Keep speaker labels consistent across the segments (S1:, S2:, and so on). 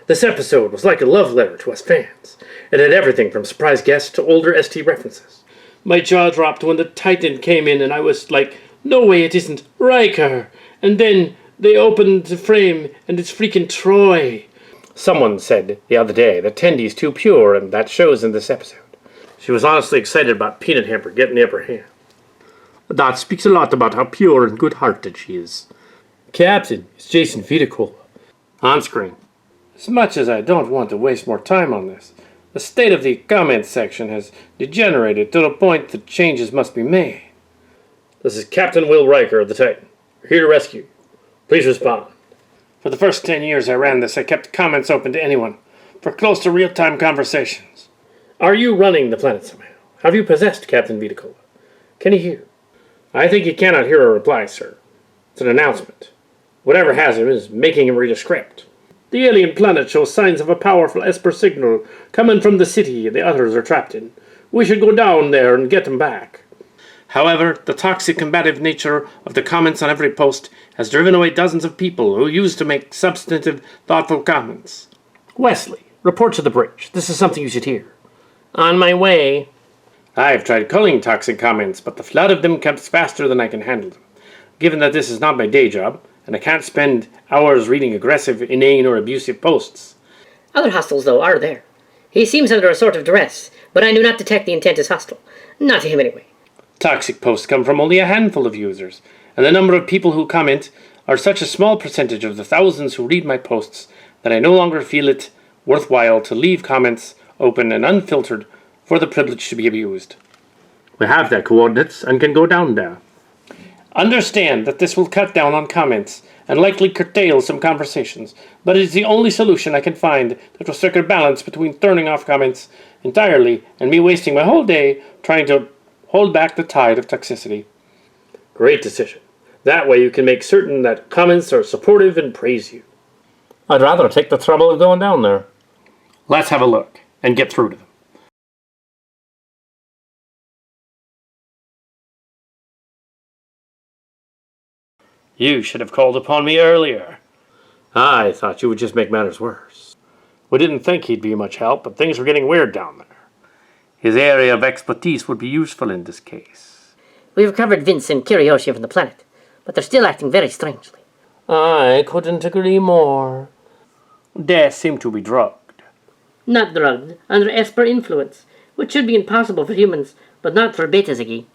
S1: This episode was like a love letter to us fans. It had everything from surprise guests to older ST references. My jaw dropped when the Titan came in and I was like, no way it isn't Riker. And then they opened the frame and it's freaking Troy. Someone said the other day that Tendy's too pure, and that shows in this episode. She was honestly excited about Peanut Hamper getting the upper hand. That speaks a lot about how pure and good-hearted she is. Captain, it's Jason Viticola. On screen. As much as I don't want to waste more time on this, the state of the comments section has degenerated to the point that changes must be made. This is Captain Will Riker of the Titan. We're here to rescue you. Please respond. For the first 10 years I ran this, I kept comments open to anyone, for close to real-time conversations. Are you running the planet somehow? Have you possessed Captain Viticola? Can he hear? I think he cannot hear a reply, sir. It's an announcement. Whatever has him is making him read a script. The alien planet shows signs of a powerful Esper signal coming from the city the others are trapped in. We should go down there and get them back. However, the toxic combative nature of the comments on every post has driven away dozens of people who used to make substantive, thoughtful comments. Wesley, report to the bridge. This is something you should hear. On my way. I've tried culling toxic comments, but the flood of them comes faster than I can handle them. Given that this is not my day job, and I can't spend hours reading aggressive, inane, or abusive posts.
S2: Other hostiles, though, are there. He seems under a sort of duress, but I do not detect the intent as hostile. Not to him, anyway.
S1: Toxic posts come from only a handful of users, and the number of people who comment are such a small percentage of the thousands who read my posts that I no longer feel it worthwhile to leave comments open and unfiltered for the privilege to be abused. We have their coordinates and can go down there. Understand that this will cut down on comments and likely curtail some conversations, but it is the only solution I can find that will strike a balance between turning off comments entirely and me wasting my whole day trying to hold back the tide of toxicity. Great decision. That way you can make certain that comments are supportive and praise you. I'd rather take the trouble of going down there. Let's have a look and get through to them. You should have called upon me earlier. I thought you would just make matters worse. We didn't think he'd be much help, but things were getting weird down there. His area of expertise would be useful in this case.
S2: We've recovered Vince and Kiriyoshi from the planet, but they're still acting very strangely.
S1: I couldn't agree more. They seem to be drugged.
S2: Not drugged, under Esper influence, which should be impossible for humans, but not for Beta Ziggy.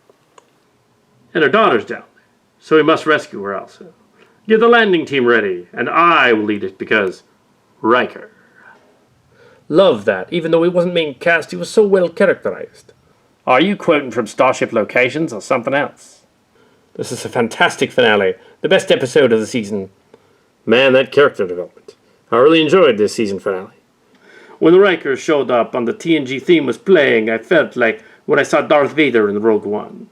S1: And her daughter's down there, so we must rescue her also. Get the landing team ready, and I will lead it because Riker. Love that. Even though he wasn't main cast, he was so well characterized. Are you quoting from Starship locations or something else? This is a fantastic finale. The best episode of the season. Man, that character development. I really enjoyed this season finale. When the Riker showed up and the TNG theme was playing, I felt like when I saw Darth Vader in Rogue One.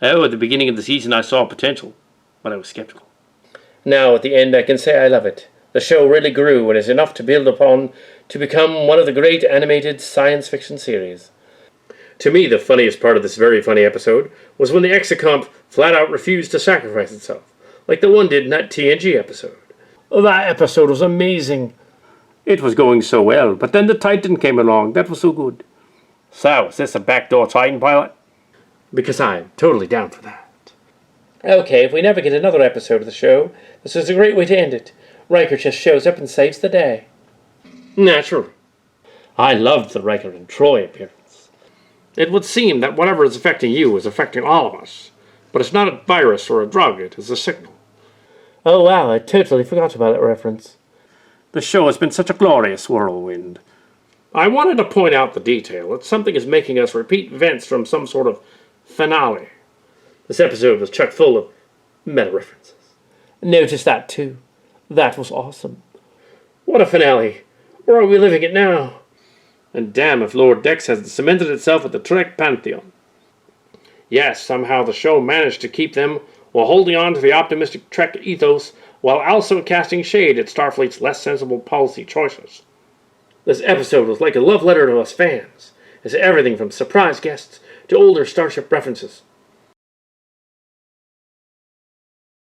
S1: Oh, at the beginning of the season I saw potential, but I was skeptical. Now, at the end, I can say I love it. The show really grew and is enough to build upon to become one of the great animated science fiction series. To me, the funniest part of this very funny episode was when the Exocomp flat out refused to sacrifice itself, like the one did in that TNG episode. Oh, that episode was amazing. It was going so well, but then the Titan came along. That was so good. So, is this a backdoor Titan pilot? Because I'm totally down for that. Okay, if we never get another episode of the show, this is a great way to end it. Riker just shows up and saves the day. Naturally. I loved the Riker and Troy appearance. It would seem that whatever is affecting you is affecting all of us. But it's not a virus or a drug, it is a signal. Oh wow, I totally forgot about that reference. The show has been such a glorious whirlwind. I wanted to point out the detail that something is making us repeat events from some sort of finale. This episode was chock full of meta-references. Noticed that too. That was awesome. What a finale. Where are we living it now? And damn if Lower Decks has cemented itself at the Trek Pantheon. Yes, somehow the show managed to keep them while holding on to the optimistic Trek ethos while also casting shade at Starfleet's less sensible policy choices. This episode was like a love letter to us fans. It's everything from surprise guests to older Starship references.